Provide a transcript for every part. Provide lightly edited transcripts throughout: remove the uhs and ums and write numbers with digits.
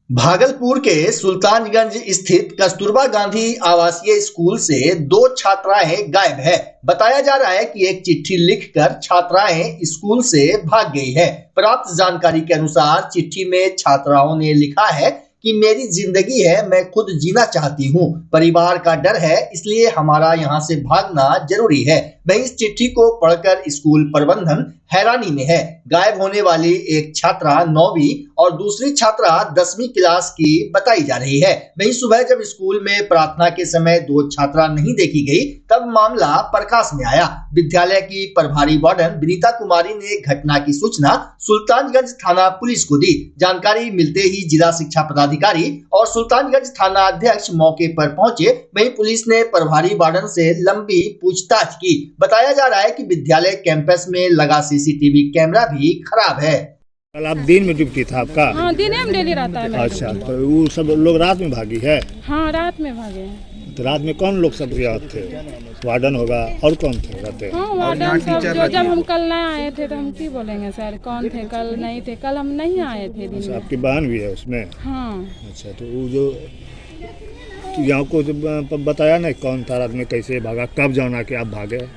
भागलपुर के सुल्तानगंज स्थित कस्तूरबा गांधी आवासीय स्कूल से दो छात्राएं गायब है। बताया जा रहा है कि एक चिट्ठी लिखकर छात्राएं स्कूल से भाग गई है। प्राप्त जानकारी के अनुसार चिट्ठी में छात्राओं ने लिखा है कि मेरी जिंदगी है, मैं खुद जीना चाहती हूँ, परिवार का डर है, इसलिए हमारा यहाँ से भागना जरूरी है। वहीं इस चिट्ठी को पढ़कर स्कूल प्रबंधन हैरानी में है। गायब होने वाली एक छात्रा 9वीं और दूसरी छात्रा 10वीं क्लास की बताई जा रही है। वहीं सुबह जब स्कूल में प्रार्थना के समय दो छात्रा नहीं देखी गई, तब मामला प्रकाश में आया। विद्यालय की प्रभारी वार्डन विनीता कुमारी ने घटना की सूचना सुल्तानगंज थाना पुलिस को दी। जानकारी मिलते ही जिला शिक्षा पदाधिकारी और सुल्तानगंज थाना अध्यक्ष मौके पर पहुंचे। वहीं पुलिस ने प्रभारी वार्डन से लंबी पूछताछ की। बताया जा रहा है कि विद्यालय कैंपस में लगा सीसीटीवी कैमरा भी खराब है। कल आप दिन में ड्यूटी था आपका? हाँ, दिन में डेली रहता है। अच्छा, तो वो सब लोग रात में भागी है? हाँ, रात में भागे हैं। तो रात में कौन लोग सब याद थे? वार्डन होगा और कौन थे रहते? हाँ, वार्डन सब जो जब हम कल नहीं आए थे तो हम की बोलेंगे सर, कौन थे? कल नहीं थे, कल हम नहीं आए थे दिन में। आपकी बहन भी है उसमें? हाँ। अच्छा, तो वो जो यहाँ को बताया नहीं कौन था, रात में कैसे भागा, कब जाना कि आप भागे?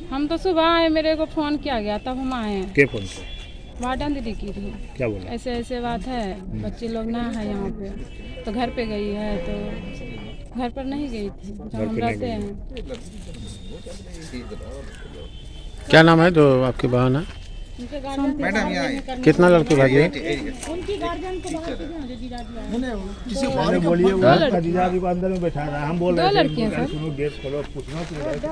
हम तो सुबह आए, मेरे को फोन किया गया तब हम आए हैं। के फोन से? वार्डन दीदी की थी। क्या बोला? ऐसे ऐसे बात है, बच्चे लोग ना है यहाँ पे, तो घर पे गई है, तो घर पर नहीं गई थी, जहाँ हम रहते हैं। क्या नाम है जो आपकी बहन है? कितना लड़के भागे? उनकी गार्जियन को जीजा जी को अंदर में बैठा रहा, हम बोल रहे थे सुनो गेस करो, पूछना।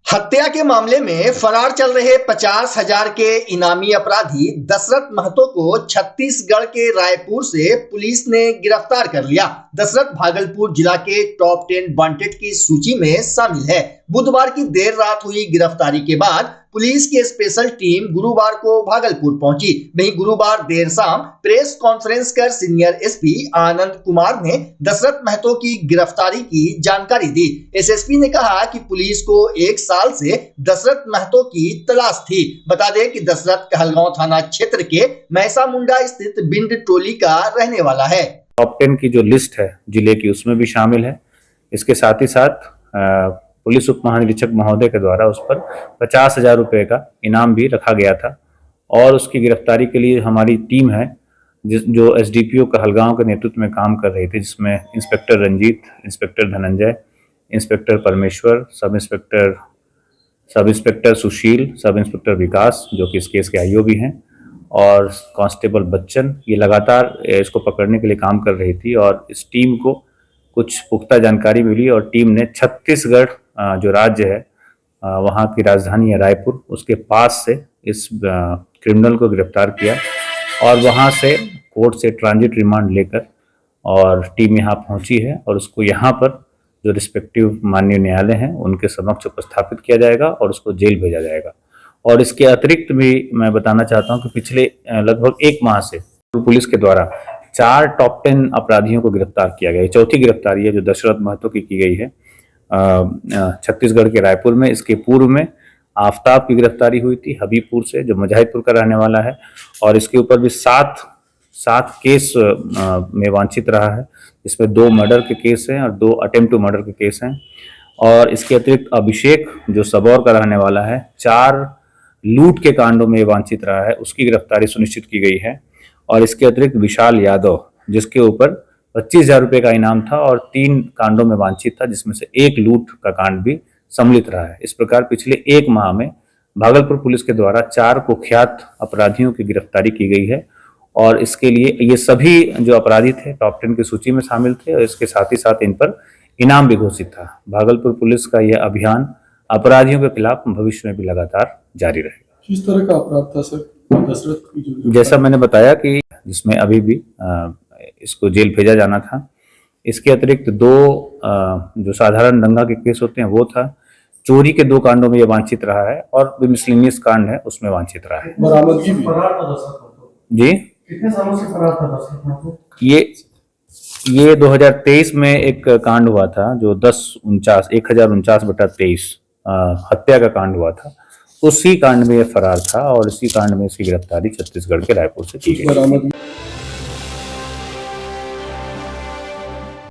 हत्या के मामले में फरार चल रहे 50,000 के इनामी अपराधी दशरथ महतो को छत्तीसगढ़ के रायपुर से पुलिस ने गिरफ्तार कर लिया। दशरथ भागलपुर जिला के टॉप 10 वांटेड की सूची में शामिल है। बुधवार की देर रात हुई गिरफ्तारी के बाद पुलिस की स्पेशल टीम गुरुवार को भागलपुर पहुंची। वहीं गुरुवार देर शाम प्रेस कॉन्फ्रेंस कर सीनियर एसपी आनंद कुमार ने दशरथ महतो की गिरफ्तारी की जानकारी दी। एसएसपी ने कहा कि पुलिस को 1 साल से दशरथ महतो की तलाश थी। बता दें कि दशरथ कहलगांव थाना क्षेत्र के मैसा मुंडा स्थित बिंड टोली का रहने वाला है। टॉप 10 की जो लिस्ट है जिले की, उसमें भी शामिल है। इसके साथ ही साथ पुलिस उप महानिरीक्षक महोदय के द्वारा उस पर 50,000 रुपए का इनाम भी रखा गया था। और उसकी गिरफ्तारी के लिए हमारी टीम है जो एसडीपीओ कहलगांव के नेतृत्व में काम कर रही थी, जिसमें inspector Ranjit, inspector Dhananjay, inspector Parmeshwar, sub inspector सुशील, सब इंस्पेक्टर विकास जो कि इस केस के आईओ भी हैं, और कांस्टेबल बच्चन, ये लगातार इसको पकड़ने के लिए काम कर रही थी। और इस टीम को कुछ पुख्ता जानकारी मिली और टीम ने छत्तीसगढ़ जो राज्य है, वहाँ की राजधानी है रायपुर, उसके पास से इस क्रिमिनल को गिरफ्तार किया और वहाँ से कोर्ट से ट्रांजिट रिमांड लेकर और टीम यहाँ पहुँची है और उसको यहाँ पर जो रिस्पेक्टिव माननीय न्यायालय हैं उनके समक्ष उपस्थापित किया जाएगा और उसको जेल भेजा जाएगा। और इसके अतिरिक्त भी मैं बताना चाहता हूँ कि पिछले लगभग 1 माह से पुलिस के द्वारा 4 टॉप 10 अपराधियों को गिरफ्तार किया गया है। चौथी गिरफ्तारी है जो दशरथ महतो की गई है छत्तीसगढ़ के रायपुर में। इसके पूर्व में आफ्ताब की गिरफ्तारी हुई थी हबीबपुर से, जो मुजाहिदपुर का रहने वाला है, और इसके ऊपर भी 7 केस में वांछित रहा है, इसमें 2 मर्डर के केस हैं और 2 अटेम्प्ट टू मर्डर के केस हैं। और इसके अतिरिक्त अभिषेक जो सबौर का रहने वाला है, 4 लूट के कांडों में वांछित रहा है, उसकी गिरफ्तारी सुनिश्चित की गई है। और इसके अतिरिक्त विशाल यादव, जिसके ऊपर 25,000 रुपये का इनाम था और 3 कांडों में वांछित था, जिसमें से 1 लूट का कांड भी सम्मिलित रहा है। इस प्रकार पिछले 1 माह में भागलपुर पुलिस के द्वारा 4 कुख्यात अपराधियों की गिरफ्तारी की गई है। और इसके लिए ये सभी जो अपराधी थे टॉप 10 की सूची में शामिल थे और इसके साथ ही साथ इन पर इनाम भी घोषित था। भागलपुर पुलिस का यह अभियान अपराधियों के खिलाफ भविष्य में भी लगातार जारी रहेगा। किस तरह का अपराध था सर? जैसा मैंने बताया कि जिसमें अभी भी इसको जेल भेजा जाना था इसके अतिरिक्त 2 जो साधारण दंगा के केस होते हैं वो था, चोरी के 2 कांडों में ये वांछित रहा है और जो मिसलेनियस कांड है उसमें वांछित रहा है। बरामदगी भी फरार था 10 साल जी, कितने सालों से फरार था 10 साल? ये 2023 में एक कांड हुआ था जो 1049 हत्या का कांड हुआ था, उसी कांड में ये फरार था और इसी कांड में इसकी गिरफ्तारी छत्तीसगढ़ के रायपुर से की गई।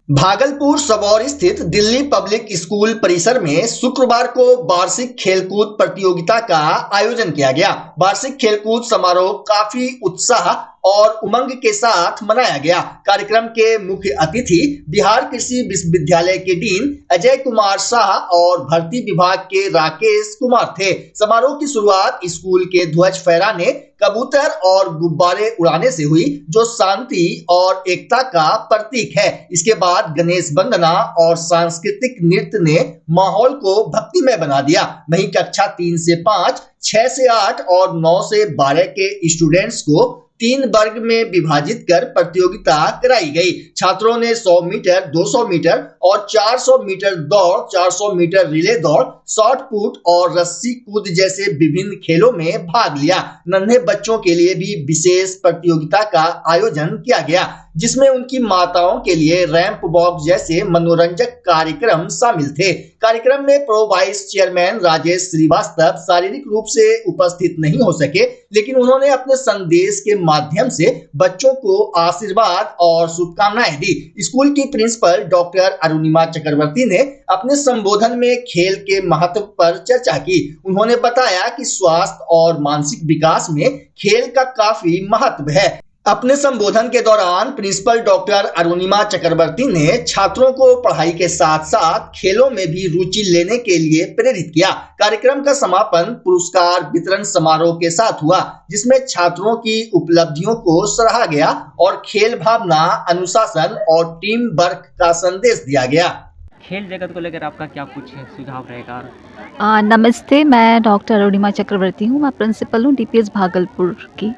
भागलपुर सबौर स्थित दिल्ली पब्लिक स्कूल परिसर में शुक्रवार को वार्षिक खेलकूद प्रतियोगिता का आयोजन किया गया। वार्षिक खेलकूद समारोह काफी उत्साह और उमंग के साथ मनाया गया। कार्यक्रम के मुख्य अतिथि बिहार कृषि विश्वविद्यालय के डीन अजय कुमार शाह और भर्ती विभाग के राकेश कुमार थे। समारोह की शुरुआत स्कूल के ध्वज फहराने, कबूतर और गुब्बारे उड़ाने से हुई, जो शांति और एकता का प्रतीक है। इसके बाद गणेश वंदना और सांस्कृतिक नृत्य ने माहौल को भक्तिमय बना दिया। वहीं कक्षा 3 से 5, 6 से 8 और 9 से 12 के स्टूडेंट्स को 3 वर्ग में विभाजित कर प्रतियोगिता कराई गई। छात्रों ने 100 मीटर, 200 मीटर और 400 मीटर दौड़, 400 मीटर रिले दौड़, शॉट पुट और रस्सी कूद जैसे विभिन्न खेलों में भाग लिया। नन्हे बच्चों के लिए भी विशेष प्रतियोगिता का आयोजन किया गया, जिसमें उनकी माताओं के लिए रैंप वॉक जैसे मनोरंजक कार्यक्रम शामिल थे। कार्यक्रम में pro vice chairman Rajesh Srivastava शारीरिक रूप से उपस्थित नहीं हो सके, लेकिन उन्होंने अपने संदेश के माध्यम से बच्चों को आशीर्वाद और शुभकामनाएं दी। स्कूल की प्रिंसिपल डॉक्टर अरुणिमा चक्रवर्ती ने अपने संबोधन में खेल के महत्व पर चर्चा की। उन्होंने बताया कि स्वास्थ्य और मानसिक विकास में खेल का काफी महत्व है। अपने संबोधन के दौरान प्रिंसिपल डॉक्टर अरुणिमा चक्रवर्ती ने छात्रों को पढ़ाई के साथ साथ खेलों में भी रुचि लेने के लिए प्रेरित किया। कार्यक्रम का समापन पुरस्कार वितरण समारोह के साथ हुआ, जिसमें छात्रों की उपलब्धियों को सराहा गया और खेल भावना, अनुशासन और टीम वर्क का संदेश दिया गया। खेल जगत को लेकर आपका क्या कुछ सुझाव रहेगा? नमस्ते, मैं डॉक्टर अरुणिमा चक्रवर्ती हूँ। मैं प्रिंसिपल हूँ DPS भागलपुर की।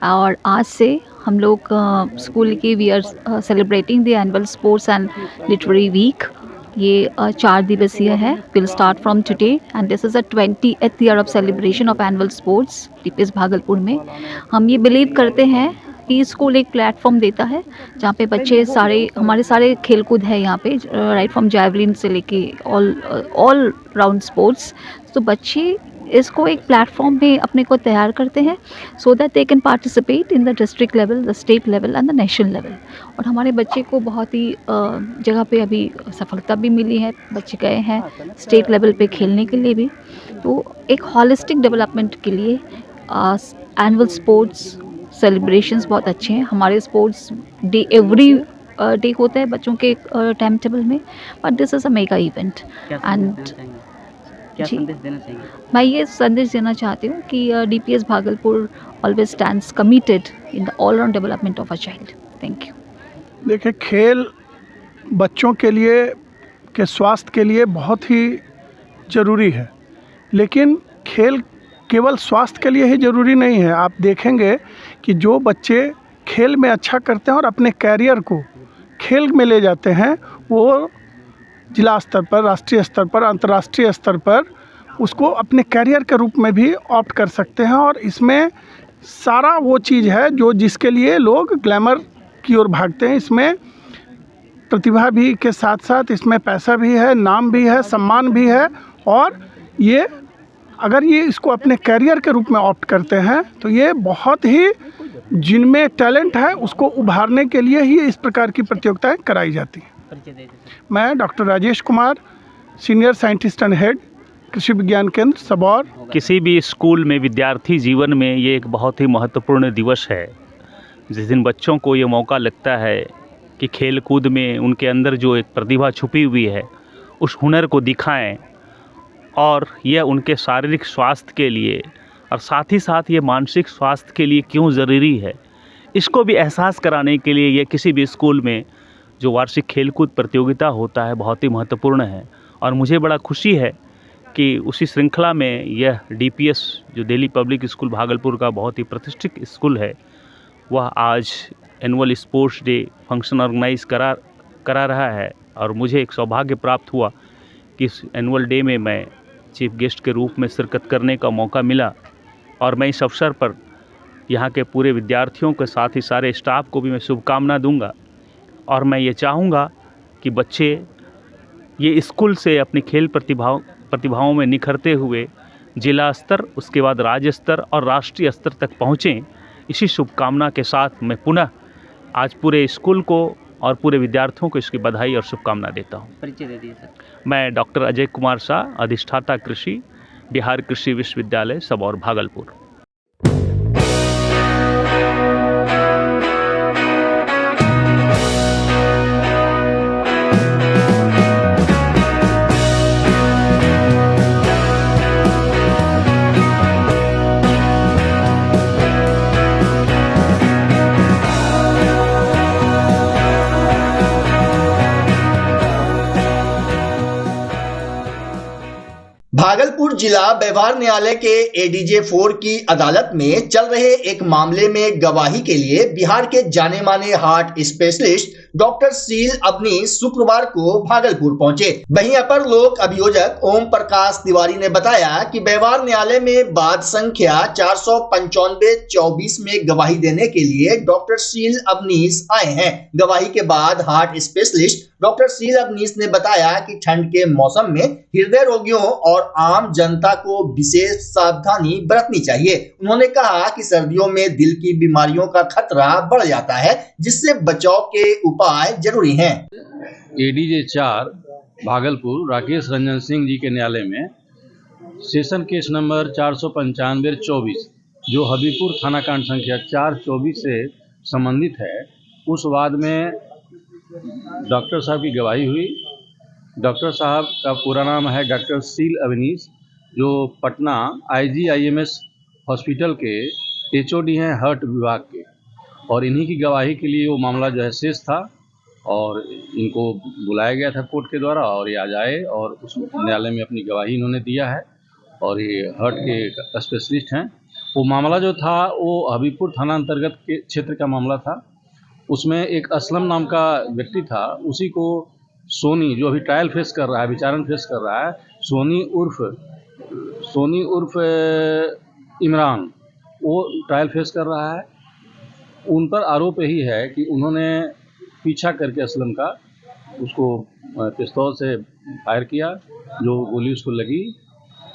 और आज से हम लोग स्कूल की we are celebrating the annual sports and literary week. ये 4 दिवसीय है। Will start from today and this is the 20th year of celebration of annual sports DPS Bhagalpur में। हम ये बिलीव करते हैं कि स्कूल एक प्लेटफॉर्म देता है जहाँ पे बच्चे हमारे सारे खेलकूद है यहाँ पे, राइट फ्रॉम जैवलिन से लेके ऑल राउंड स्पोर्ट्स। तो बच्चे इसको एक प्लेटफॉर्म में अपने को तैयार करते हैं so that they can participate in the district level, the state level and the national level. और हमारे बच्चे को बहुत ही जगह पे अभी सफलता भी मिली है। बच्चे गए हैं स्टेट लेवल पे खेलने के लिए भी। तो एक हॉलिस्टिक डेवलपमेंट के लिए एनुअल स्पोर्ट्स सेलिब्रेशंस बहुत अच्छे हैं। हमारे स्पोर्ट्स डे एवरी डे होता है बच्चों के टाइम टेबल में, but this is a mega event. And क्या संदेश देना चाहिए? मैं ये संदेश देना चाहती हूँ कि DPS Bhagalpur always stands committed in the all round development of a child. Thank you. देखिए, खेल बच्चों के लिए के स्वास्थ्य के लिए बहुत ही ज़रूरी है, लेकिन खेल केवल स्वास्थ्य के लिए ही ज़रूरी नहीं है। आप देखेंगे कि जो बच्चे खेल में अच्छा करते हैं और अपने कैरियर को खेल में ले जाते हैं, वो जिला स्तर पर, राष्ट्रीय स्तर पर, अंतर्राष्ट्रीय स्तर पर उसको अपने कैरियर के रूप में भी ऑप्ट कर सकते हैं। और इसमें सारा वो चीज़ है जो जिसके लिए लोग ग्लैमर की ओर भागते हैं। इसमें प्रतिभा भी के साथ साथ इसमें पैसा भी है, नाम भी है, सम्मान भी है। और ये अगर ये इसको अपने कैरियर के रूप में ऑप्ट करते हैं तो ये बहुत ही, जिनमें टैलेंट है उसको उभारने के लिए ही इस प्रकार की प्रतियोगिताएं कराई जाती हैं। मैं doctor Rajesh Kumar, senior scientist and head, कृषि विज्ञान केंद्र सबौर। किसी भी स्कूल में विद्यार्थी जीवन में ये एक बहुत ही महत्वपूर्ण दिवस है, जिस दिन बच्चों को ये मौका लगता है कि खेल कूद में उनके अंदर जो एक प्रतिभा छुपी हुई है उस हुनर को दिखाएं, और यह उनके शारीरिक स्वास्थ्य के लिए और साथ ही साथ ये मानसिक स्वास्थ्य के लिए क्यों ज़रूरी है, इसको भी एहसास कराने के लिए ये किसी भी स्कूल में जो वार्षिक खेलकूद प्रतियोगिता होता है बहुत ही महत्वपूर्ण है। और मुझे बड़ा खुशी है कि उसी श्रृंखला में यह DPS जो दिल्ली पब्लिक स्कूल भागलपुर का बहुत ही प्रतिष्ठित स्कूल है, वह आज annual sports day function organise करा रहा है और मुझे एक सौभाग्य प्राप्त हुआ कि इस एनुअल डे में मैं चीफ गेस्ट के रूप में शिरकत करने का मौका मिला। और मैं इस अवसर पर यहाँ के पूरे विद्यार्थियों के साथ ही सारे स्टाफ को भी मैं शुभकामना दूंगा। और मैं ये चाहूँगा कि बच्चे ये स्कूल से अपनी खेल प्रतिभाओं में निखरते हुए जिला स्तर, उसके बाद राज्य स्तर और राष्ट्रीय स्तर तक पहुँचें। इसी शुभकामना के साथ मैं पुनः आज पूरे स्कूल को और पूरे विद्यार्थियों को इसकी बधाई और शुभकामना देता हूँ। परिचय दे दिए सर। मैं डॉक्टर अजय कुमार शाह, अधिष्ठाता कृषि, बिहार कृषि विश्वविद्यालय सबौर, भागलपुर। भागलपुर जिला व्यवहार न्यायालय के एडीजे 4 की अदालत में चल रहे एक मामले में गवाही के लिए बिहार के जाने माने हार्ट स्पेशलिस्ट डॉक्टर शील अवनीश शुक्रवार को भागलपुर पहुंचे। वहीं अपर लोक अभियोजक ओम प्रकाश तिवारी ने बताया कि व्यवहार न्यायालय में वाद संख्या 495-24 में गवाही देने के लिए डॉक्टर शील अवनीश आए हैं। गवाही के बाद हार्ट स्पेशलिस्ट डॉक्टर शील अवनीश ने बताया कि ठंड के मौसम में हृदय रोगियों और आम जनता को विशेष सावधानी बरतनी चाहिए। उन्होंने कहा कि सर्दियों में दिल की बीमारियों का खतरा बढ़ जाता है, जिससे बचाव के उपाय जरूरी हैं। एडीजे 4 भागलपुर राकेश रंजन सिंह जी के न्यायालय में सेशन केस नंबर 495-24 जो हबीबपुर थाना कांड संख्या 424 से संबंधित है, उस वाद में डॉक्टर साहब की गवाही हुई। डॉक्टर साहब का पूरा नाम है डॉक्टर शील अवनीश, जो पटना IGIMS हॉस्पिटल के HOD हैं हार्ट विभाग के, और इन्हीं की गवाही के लिए वो मामला जो है शेष था और इनको बुलाया गया था कोर्ट के द्वारा और ये आज आए और उस न्यायालय में अपनी गवाही इन्होंने दिया है और ये हार्ट के स्पेशलिस्ट हैं। वो मामला जो था वो हबीबपुर थाना अंतर्गत के क्षेत्र का मामला था। उसमें एक असलम नाम का व्यक्ति था, उसी को सोनी जो अभी ट्रायल फेस कर रहा है, विचारण फेस कर रहा है, सोनी उर्फ इमरान, वो ट्रायल फेस कर रहा है। उन पर आरोप यही है कि उन्होंने पीछा करके असलम का उसको पिस्तौल से फायर किया, जो गोली उसको लगी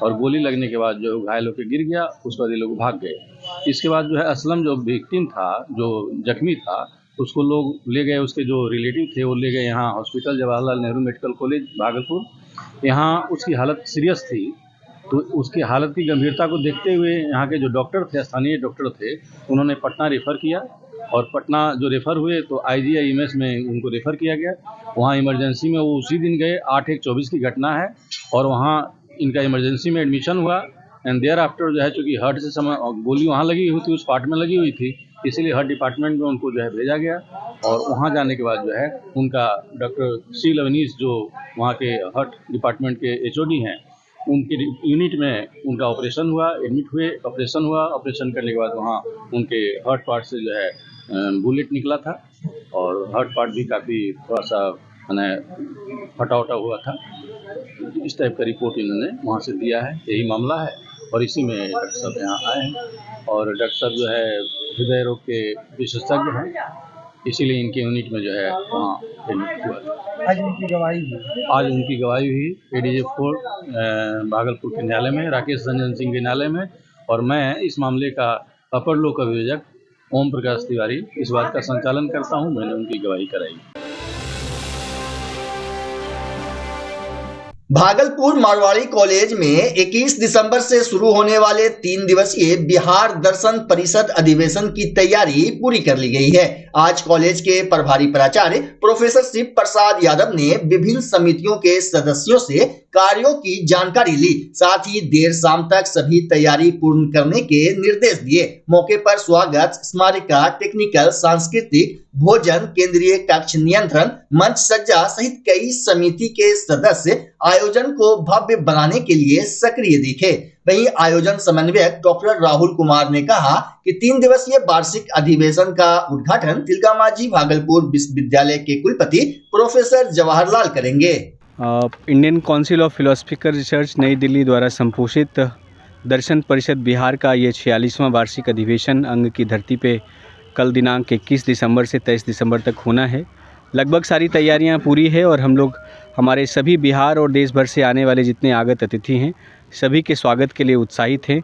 और गोली लगने के बाद जो घायल होकर गिर गया, उसके बाद ये लोग भाग गए। इसके बाद जो है असलम जो विक्टिम था, जो जख्मी था, उसको लोग ले गए, उसके जो रिलेटिव थे वो ले गए यहाँ hospital Jawaharlal Nehru medical college Bhagalpur. यहाँ उसकी हालत सीरियस थी, तो उसकी हालत की गंभीरता को देखते हुए यहाँ के जो डॉक्टर थे, स्थानीय डॉक्टर थे, उन्होंने पटना रेफ़र किया और पटना जो रेफ़र हुए तो IGIMS में उनको रेफ़र किया गया। वहाँ इमरजेंसी में वो उसी दिन गए, 8/1/24 की घटना है और वहाँ इनका इमरजेंसी में एडमिशन हुआ एंड देयर आफ्टर जो है चूँकि हार्ट से समय गोली वहाँ लगी हुई थी, उस पार्ट में लगी हुई थी, इसीलिए हार्ट डिपार्टमेंट में उनको जो है भेजा गया और वहाँ जाने के बाद जो है उनका डॉक्टर शील अवनीश जो वहाँ के हार्ट डिपार्टमेंट के HOD हैं, उनके यूनिट में उनका ऑपरेशन हुआ, एडमिट हुए, ऑपरेशन हुआ। ऑपरेशन करने के बाद वहाँ उनके हार्ट पार्ट से जो है बुलेट निकला था और हार्ट पार्ट भी काफ़ी थोड़ा सा मैंने फटा उटा हुआ था। इस टाइप का रिपोर्ट इन्होंने वहाँ से दिया है, यही मामला है और इसी में डॉक्टर साहब यहाँ आए हैं और डॉक्टर साहब जो है हृदय रोग के विशेषज्ञ हैं, इसीलिए इनके यूनिट में जो है वहाँ एडमिट हुआ। आज उनकी गवाही हुई एडीजे 4 भागलपुर के न्यायालय में, राकेश रंजन सिंह के न्यायालय में, और मैं इस मामले का अपर लोक अभियोजक ओम प्रकाश तिवारी इस बात का संचालन करता हूँ। मैंने उनकी गवाही कराई। भागलपुर मारवाड़ी कॉलेज में 21 दिसंबर से शुरू होने वाले 3 दिवसीय बिहार दर्शन परिषद अधिवेशन की तैयारी पूरी कर ली गई है। आज कॉलेज के प्रभारी प्राचार्य प्रोफेसर शिव प्रसाद यादव ने विभिन्न समितियों के सदस्यों से कार्यों की जानकारी ली, साथ ही देर शाम तक सभी तैयारी पूर्ण करने के निर्देश दिए। मौके पर स्वागत, स्मारिका, टेक्निकल, सांस्कृतिक, भोजन, केंद्रीय कक्ष नियंत्रण, मंच सज्जा सहित कई समिति के सदस्य आयोजन को भव्य बनाने के लिए सक्रिय दिखे। वहीं आयोजन समन्वयक डॉक्टर राहुल कुमार ने कहा कि 3 दिवसीय वार्षिक अधिवेशन का उद्घाटन तिलकामाझी भागलपुर विश्वविद्यालय के कुलपति प्रोफेसर जवाहरलाल करेंगे। Indian council of philosophical research नई दिल्ली द्वारा संपोषित दर्शन परिषद बिहार का ये 46वां वार्षिक अधिवेशन अंग की धरती पे कल दिनांक 21 दिसंबर से 23 दिसंबर तक होना है। लगभग सारी तैयारियां पूरी है और हम लोग हमारे सभी बिहार और देश भर से आने वाले जितने आगत अतिथि हैं सभी के स्वागत के लिए उत्साहित हैं।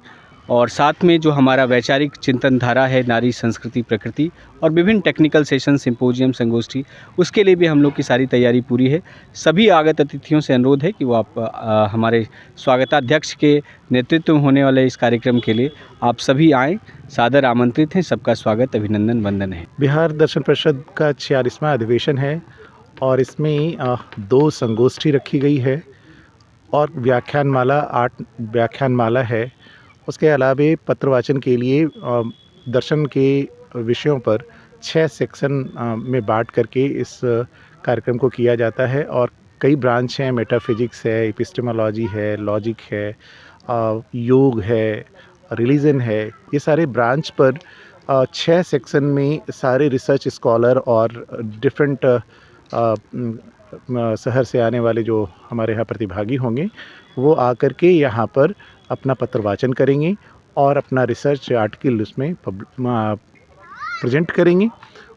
और साथ में जो हमारा वैचारिक चिंतन धारा है नारी संस्कृति प्रकृति और विभिन्न टेक्निकल सेशन सिंपोजियम संगोष्ठी उसके लिए भी हम लोग की सारी तैयारी पूरी है। सभी आगत अतिथियों से अनुरोध है कि वो आप हमारे स्वागताध्यक्ष के नेतृत्व में होने वाले इस कार्यक्रम के लिए आप सभी आएँ, सादर आमंत्रित हैं। सबका स्वागत अभिनंदन वंदन है। बिहार दर्शन परिषद का 46वां अधिवेशन है और इसमें 2 संगोष्ठी रखी गई है और व्याख्यानमाला 8 व्याख्यानमाला है। उसके अलावा पत्र वाचन के लिए दर्शन के विषयों पर 6 सेक्शन में बांट करके इस कार्यक्रम को किया जाता है और कई ब्रांच हैं, मेटाफिजिक्स है, एपिस्टेमोलॉजी है, लॉजिक है, योग है, रिलीजन है। ये सारे ब्रांच पर 6 सेक्शन में सारे रिसर्च स्कॉलर और डिफरेंट शहर से आने वाले जो हमारे यहाँ प्रतिभागी होंगे वो आकर के यहाँ पर अपना पत्र वाचन करेंगे और अपना रिसर्च आर्टिकल उसमें प्रेजेंट करेंगे।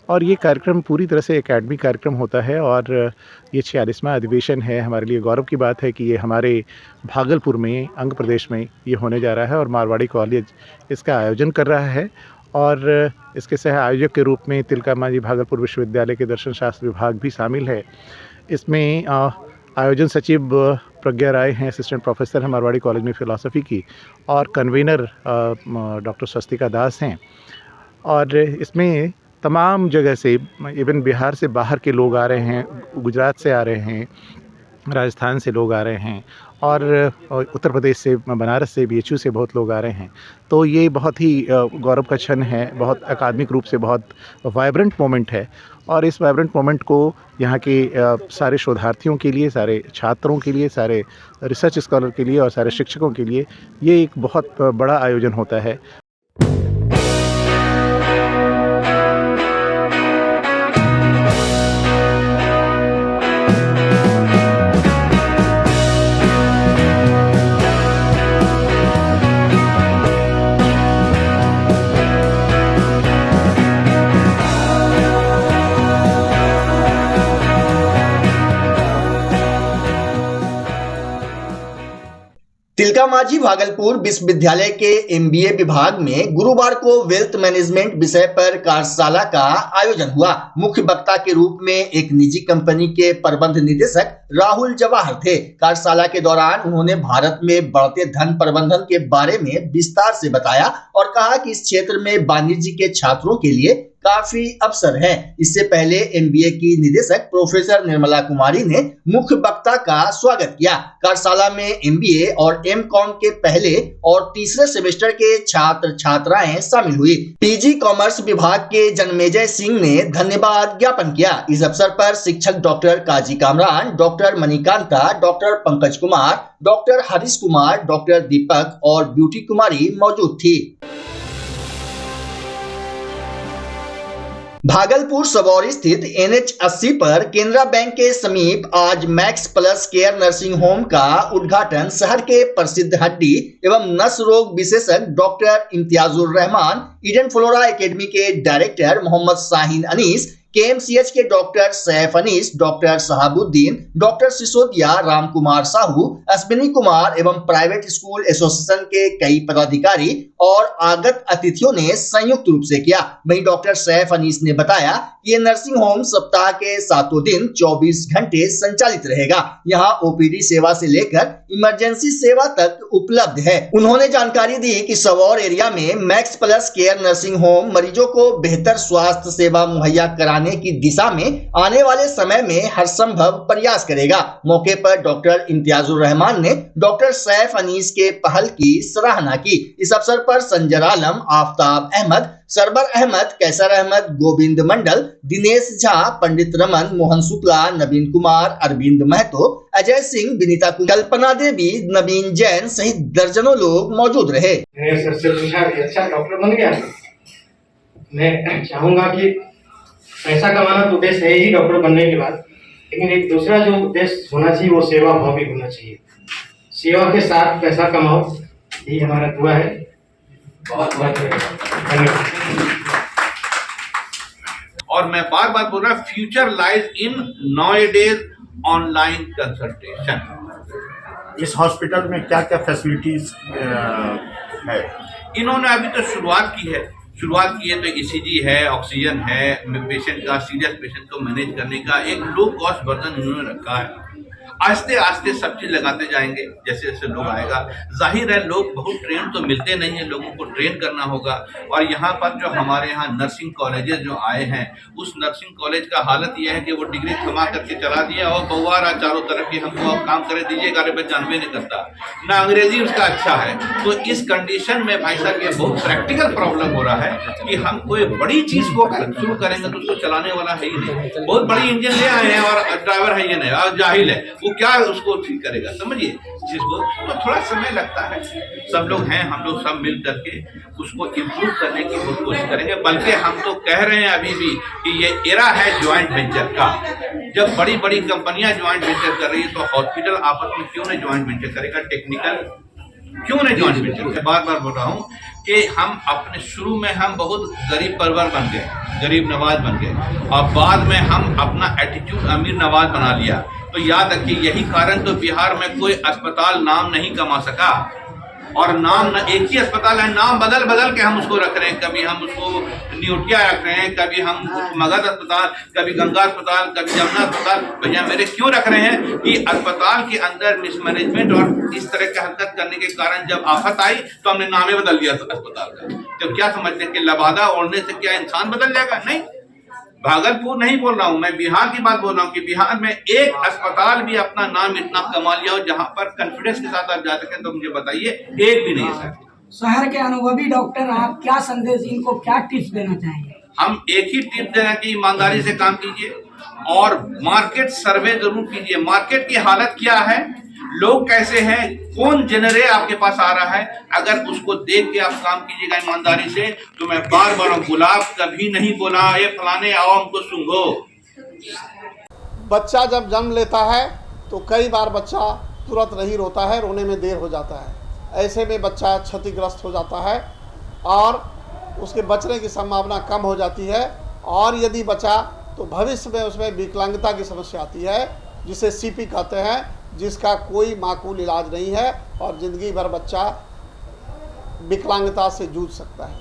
और ये कार्यक्रम पूरी तरह से एकेडमिक कार्यक्रम होता है और ये 46वां अधिवेशन है। हमारे लिए गौरव की बात है कि ये हमारे भागलपुर में अंग प्रदेश में ये होने जा रहा है और मारवाड़ी कॉलेज इसका आयोजन कर रहा है और इसके सह आयोजक के रूप में तिलकामाझी भागलपुर विश्वविद्यालय के दर्शन शास्त्र विभाग भी शामिल है। इसमें आयोजन सचिव प्रज्ञा राय हैं, असिस्टेंट प्रोफेसर हैं मारवाड़ी कॉलेज में फ़िलासफ़ी की, और कन्वीनर डॉक्टर स्वस्तिका दास हैं। और इसमें तमाम जगह से, इवन बिहार से बाहर के लोग आ रहे हैं, गुजरात से आ रहे हैं, राजस्थान से लोग आ रहे हैं और उत्तर प्रदेश से, बनारस से, BHU से बहुत लोग आ रहे हैं। तो ये बहुत ही गौरव का क्षण है, बहुत अकादमिक रूप से बहुत वाइब्रेंट मोमेंट है और इस वाइब्रेंट मोमेंट को यहाँ के सारे शोधार्थियों के लिए, सारे छात्रों के लिए, सारे रिसर्च स्कॉलर के लिए और सारे शिक्षकों के लिए ये एक बहुत बड़ा आयोजन होता है। तिलकामाझी भागलपुर विश्वविद्यालय के MBA विभाग में गुरुवार को वेल्थ मैनेजमेंट विषय पर कार्यशाला का आयोजन हुआ। मुख्य वक्ता के रूप में एक निजी कंपनी के प्रबंध निदेशक राहुल जवाहर थे। कार्यशाला के दौरान उन्होंने भारत में बढ़ते धन प्रबंधन के बारे में विस्तार से बताया और कहा कि इस क्षेत्र में वाणिज्य के छात्रों के लिए काफी अवसर हैं। इससे पहले MBA की निदेशक प्रोफेसर निर्मला कुमारी ने मुख्य वक्ता का स्वागत किया। कार्यशाला में MBA और MCOM के पहले और तीसरे सेमेस्टर के छात्र छात्राएं शामिल हुई। PG कॉमर्स विभाग के जन्मेजय सिंह ने धन्यवाद ज्ञापन किया। इस अवसर पर शिक्षक doctor Kazi Kamran, doctor Manikanta, doctor Pankaj Kumar, doctor Harish Kumar, doctor Deepak और ब्यूटी कुमारी मौजूद थी। भागलपुर सबौर स्थित NH 80 पर केनरा बैंक के समीप आज max plus care nursing home का उद्घाटन शहर के प्रसिद्ध हड्डी एवं नस रोग विशेषज्ञ doctor Imtiazur Rahman, Eden Flora Academy के डायरेक्टर मोहम्मद शाहीन अनीस, KMCH के doctor Saif Anis, doctor Shahabuddin, doctor Sisodia, Ram Kumar Sahu, Ashwini Kumar एवं प्राइवेट स्कूल एसोसिएशन के कई पदाधिकारी और आगत अतिथियों ने संयुक्त रूप से किया। वहीं डॉक्टर सैफ अनीस ने बताया कि ये नर्सिंग होम सप्ताह के 7 दिन 24 घंटे संचालित रहेगा। यहाँ OPD सेवा से लेकर इमरजेंसी सेवा तक उपलब्ध है। उन्होंने जानकारी दी कि सबौर एरिया में max plus care nursing home मरीजों को बेहतर स्वास्थ्य सेवा मुहैया कराने बढ़ाने की दिशा में आने वाले समय में हर संभव प्रयास करेगा। मौके पर डॉक्टर इम्तियाजुर रहमान ने डॉक्टर सैफ अनीस के पहल की सराहना की। इस अवसर पर संजर आलम, आफताब अहमद, सरबर अहमद, कैसर अहमद, गोविंद मंडल, दिनेश झा, पंडित रमन, मोहन शुक्ला, नवीन कुमार, अरविंद महतो, अजय सिंह, विनीता, कल्पना देवी, नवीन जैन सहित दर्जनों लोग मौजूद रहे। अच्छा डॉक्टर बन गया। मैं चाहूंगा कि पैसा कमाना तो उद्देश्य है ही डॉक्टर बनने के बाद, लेकिन एक दूसरा जो उद्देश्य होना चाहिए वो सेवा भाव भी होना चाहिए। सेवा के साथ पैसा कमाओ, यही हमारा दुआ है। बहुत बहुत धन्यवाद। और मैं बार बार बोल रहा हूँ, future lies in nowadays online consultation. इस हॉस्पिटल में क्या क्या फैसिलिटीज है? इन्होंने अभी तो शुरुआत की है तो ECG है, ऑक्सीजन है, पेशेंट का, सीरियस पेशेंट को मैनेज करने का एक लो कॉस्ट वर्जन इन्होंने रखा है। आस्ते आस्ते सब चीज लगाते जाएंगे जैसे जैसे लोग आएगा। जाहिर है लोग बहुत ट्रेन तो मिलते नहीं है, लोगों को ट्रेन करना होगा। और यहाँ पर जो हमारे यहाँ नर्सिंग कॉलेजेस जो आए हैं, उस नर्सिंग कॉलेज का हालत यह है कि वो डिग्री थमा करके चला दिया और बउआ रहा चारों तरफ की, हमको अब काम करे दीजिए, कार्य पर जानवे नहीं करता, ना अंग्रेजी उसका अच्छा है। तो इस कंडीशन में भाई साहब ये बहुत प्रैक्टिकल प्रॉब्लम हो रहा है कि हम कोई बड़ी चीज को शुरू करेंगे तो उसको चलाने वाला है ही नहीं। बहुत बड़ी इंजन ले आए हैं और ड्राइवर है ये नहीं, और जाहिल है वो क्या उसको ठीक करेगा, समझिए चीज को। तो थोड़ा समय लगता है, सब लोग हैं, हम लोग सब मिल करके उसको इम्प्रूव करने की कोशिश करेंगे। बल्कि हम तो कह रहे हैं अभी भी कि ये एरा है ज्वाइंट वेंचर का। जब बड़ी बड़ी कंपनियां ज्वाइंट वेंचर कर रही है तो हॉस्पिटल आपस में क्यों नहीं ज्वाइंट वेंचर करेगा? टेक्निकल क्यों नहीं ज्वाइंट वेंचर? बार बार बोल रहा हूँ कि हम अपने शुरू में हम बहुत गरीब परवर बन गए, गरीब नवाज बन गए, और बाद में हम अपना एटीट्यूड अमीर नवाज बना लिया। तो याद रखिए यही कारण तो बिहार में कोई अस्पताल नाम नहीं कमा सका। और नाम एक ही अस्पताल है, नाम बदल बदल के हम उसको रख रहे हैं। कभी हम उसको न्यूटिया रख रहे हैं, कभी हम मगध अस्पताल, कभी गंगा अस्पताल, कभी जमुना अस्पताल। भैया मेरे क्यों रख रहे हैं कि अस्पताल के अंदर मिसमैनेजमेंट और इस तरह की हरकत करने के कारण जब आफत आई तो हमने नाम ही बदल दिया अस्पताल का। तो क्या समझते हैं कि लबादा ओढ़ने से क्या इंसान बदल जाएगा? नहीं, भागलपुर नहीं बोल रहा हूँ मैं, बिहार की बात बोल रहा हूँ कि बिहार में एक अस्पताल भी अपना नाम इतना कमा लिया हो जहाँ पर कॉन्फिडेंस के साथ आप जा सकें, तो मुझे बताइए एक भी नहीं है। शहर के अनुभवी डॉक्टर, आप क्या संदेश, इनको क्या टिप्स देना चाहेंगे? हम एक ही टिप देना कि ईमानदारी से काम कीजिए और मार्केट सर्वे जरूर कीजिए। मार्केट की हालत क्या है, लोग कैसे हैं, कौन जेनरे आपके पास आ रहा है, अगर उसको देख के आप काम कीजिएगा ईमानदारी से। तो मैं बार बार गुलाब कभी नहीं बोला ये फलाने आओ हमको सुंघो। बच्चा जब जन्म लेता है तो कई बार बच्चा तुरंत नहीं रोता है, रोने में देर हो जाता है। ऐसे में बच्चा क्षतिग्रस्त हो जाता है और उसके बचने की संभावना कम हो जाती है। और यदि बचा तो भविष्य में उसमें विकलांगता की समस्या आती है, जिसे CP कहते हैं, जिसका कोई माकूल इलाज नहीं है और ज़िंदगी भर बच्चा विकलांगता से जूझ सकता है।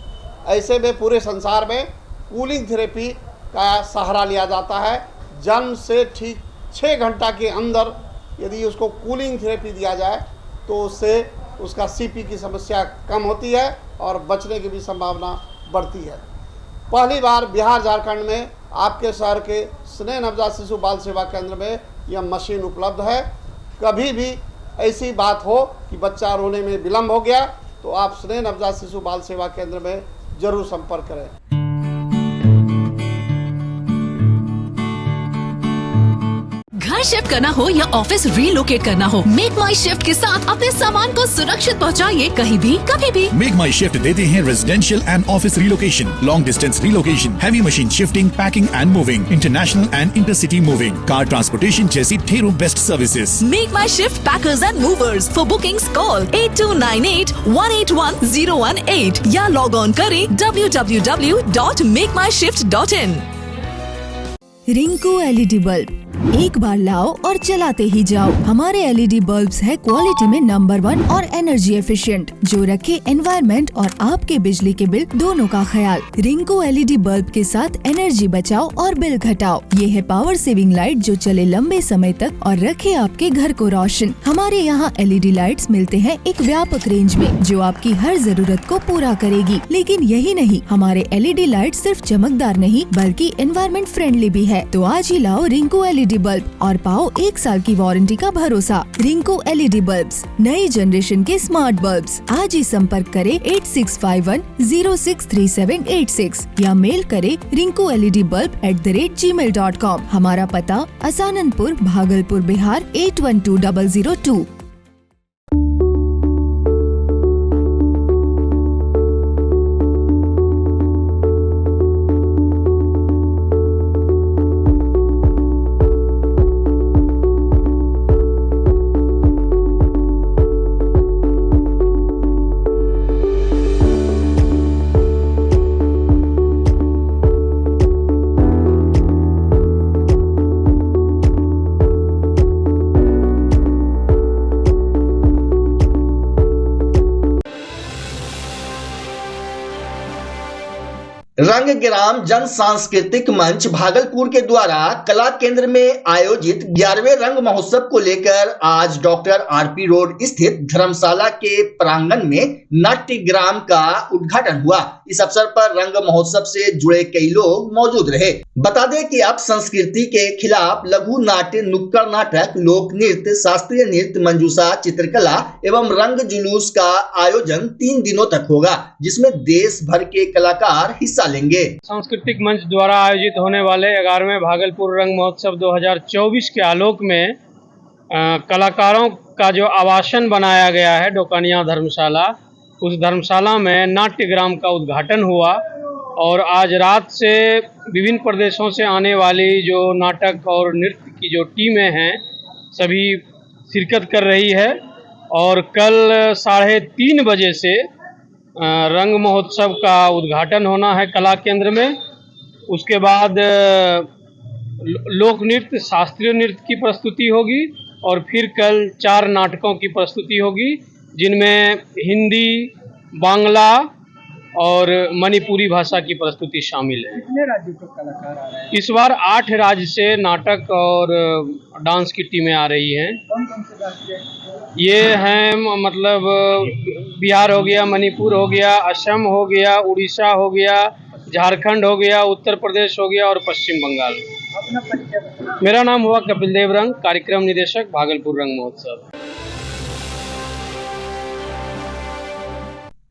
ऐसे में पूरे संसार में कूलिंग थेरेपी का सहारा लिया जाता है। जन्म से ठीक 6 घंटा के अंदर यदि उसको कूलिंग थेरेपी दिया जाए तो उससे उसका CP की समस्या कम होती है और बचने की भी संभावना बढ़ती है। पहली बार बिहार झारखंड में आपके शहर के स्नेह नवजात शिशु बाल सेवा केंद्र में यह मशीन उपलब्ध है। कभी भी ऐसी बात हो कि बच्चा रोने में विलम्ब हो गया तो आप स्नेह नवजात शिशु बाल सेवा केंद्र में जरूर संपर्क करें। घर शिफ्ट करना हो या ऑफिस रीलोकेट करना हो, मेक माई शिफ्ट के साथ अपने सामान को सुरक्षित पहुंचाइए कहीं भी कभी भी। मेक माई शिफ्ट देते हैं residential and office relocation, long distance relocation, heavy machine shifting, packing and moving, international and intercity moving, car transportation जैसी ढेरों best services. Make my shift packers and movers. For bookings call 8298-181-018 या log on करें www.makemyshift.in। Rinku LED bulb, एक बार लाओ और चलाते ही जाओ। हमारे एलईडी बल्ब्स है क्वालिटी में नंबर 1 और एनर्जी एफिशिएंट, जो रखे एनवायरनमेंट और आपके बिजली के बिल दोनों का ख्याल। रिंकू एलईडी बल्ब के साथ एनर्जी बचाओ और बिल घटाओ। ये है पावर सेविंग लाइट जो चले लंबे समय तक और रखे आपके घर को रोशन। हमारे यहाँ एलईडी लाइट्स मिलते हैं एक व्यापक रेंज में, जो आपकी हर जरूरत को पूरा करेगी। लेकिन यही नहीं, हमारे एलईडी लाइट सिर्फ चमकदार नहीं बल्कि एनवायरनमेंट फ्रेंडली भी है। तो आज ही लाओ रिंकू एलईडी बल्ब और पाओ 1 साल की वारंटी का भरोसा। रिंकू एलईडी बल्ब्स, नई जनरेशन के स्मार्ट बल्ब्स। आज ही संपर्क करें 8651063786 या मेल करें rinku.led.bulb@gmail.com। हमारा पता असाननपुर, भागलपुर, बिहार 812002। रंग ग्राम जन सांस्कृतिक मंच भागलपुर के द्वारा कला केंद्र में आयोजित 11वें रंग महोत्सव को लेकर आज डॉक्टर आरपी रोड स्थित धर्मशाला के प्रांगण में नाट्य ग्राम का उद्घाटन हुआ। इस अवसर पर रंग महोत्सव से जुड़े कई लोग मौजूद रहे। बता दें कि अब संस्कृति के खिलाफ लघु नाट्य, नुक्कड़ नाटक, लोक नृत्य, शास्त्रीय नृत्य, मंजूषा, चित्रकला एवं रंग जुलूस का आयोजन 3 दिनों तक होगा, जिसमें देश भर के कलाकार हिस्सा लेंगे। सांस्कृतिक मंच द्वारा आयोजित होने वाले 11वें भागलपुर रंग महोत्सव 2024 के आलोक में कलाकारों का जो आवासन बनाया गया है डोकानिया धर्मशाला, उस धर्मशाला में नाट्य ग्राम का उद्घाटन हुआ और आज रात से विभिन्न प्रदेशों से आने वाली जो नाटक और नृत्य की जो टीमें हैं सभी शिरकत कर रही है और कल 3:30 बजे से रंग महोत्सव का उद्घाटन होना है कला केंद्र में। उसके बाद लोक नृत्य, शास्त्रीय नृत्य की प्रस्तुति होगी और फिर कल 4 नाटकों की प्रस्तुति होगी, जिनमें हिंदी, बांग्ला और मणिपुरी भाषा की प्रस्तुति शामिल है। कितने राज्यों के कलाकार आ रहे हैं? इस बार 8 राज्य से नाटक और डांस की टीमें आ रही हैं। कौन कौन से राज्य? ये हैं मतलब बिहार हो गया, मणिपुर हो गया, असम हो गया, उड़ीसा हो गया, झारखंड हो गया, उत्तर प्रदेश हो गया और पश्चिम बंगाल। अपना परिचय। मेरा नाम हुआ कपिल देव रंग, कार्यक्रम निदेशक भागलपुर रंग महोत्सव।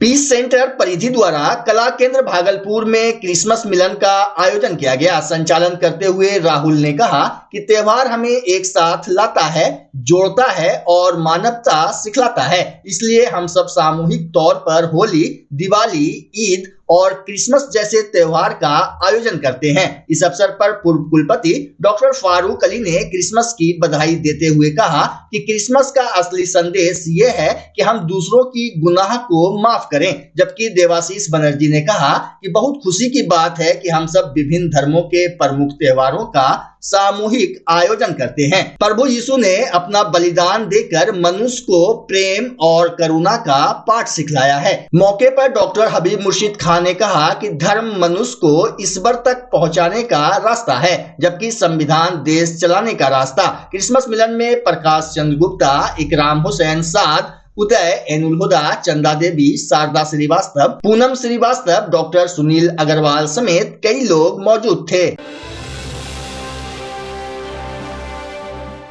पीस सेंटर परिधि द्वारा कला केंद्र भागलपुर में क्रिसमस मिलन का आयोजन किया गया। संचालन करते हुए राहुल ने कहा कि त्योहार हमें एक साथ लाता है, जोड़ता है और मानवता सिखलाता है। इसलिए हम सब सामूहिक तौर पर होली, दिवाली, ईद और क्रिसमस जैसे त्योहार का आयोजन करते हैं। इस अवसर पर पूर्व कुलपति डॉक्टर फारूक अली ने क्रिसमस की बधाई देते हुए कहा कि क्रिसमस का असली संदेश ये है कि हम दूसरों की गुनाह को माफ करें। जबकि देवाशीष बनर्जी ने कहा कि बहुत खुशी की बात है कि हम सब विभिन्न धर्मों के प्रमुख त्योहारों का सामूहिक आयोजन करते हैं। प्रभु यीशु ने अपना बलिदान देकर मनुष्य को प्रेम और करुणा का पाठ सिखलाया है। मौके पर डॉक्टर हबीब मुर्शिद खान ने कहा कि धर्म मनुष्य को ईश्वर तक पहुंचाने का रास्ता है, जबकि संविधान देश चलाने का रास्ता। क्रिसमस मिलन में प्रकाश चंद्र गुप्ता, इकराम हुसैन साद, उदय, एनुल हुदा, चंदा देवी, शारदा श्रीवास्तव, पूनम श्रीवास्तव, डॉक्टर सुनील अग्रवाल समेत कई लोग मौजूद थे।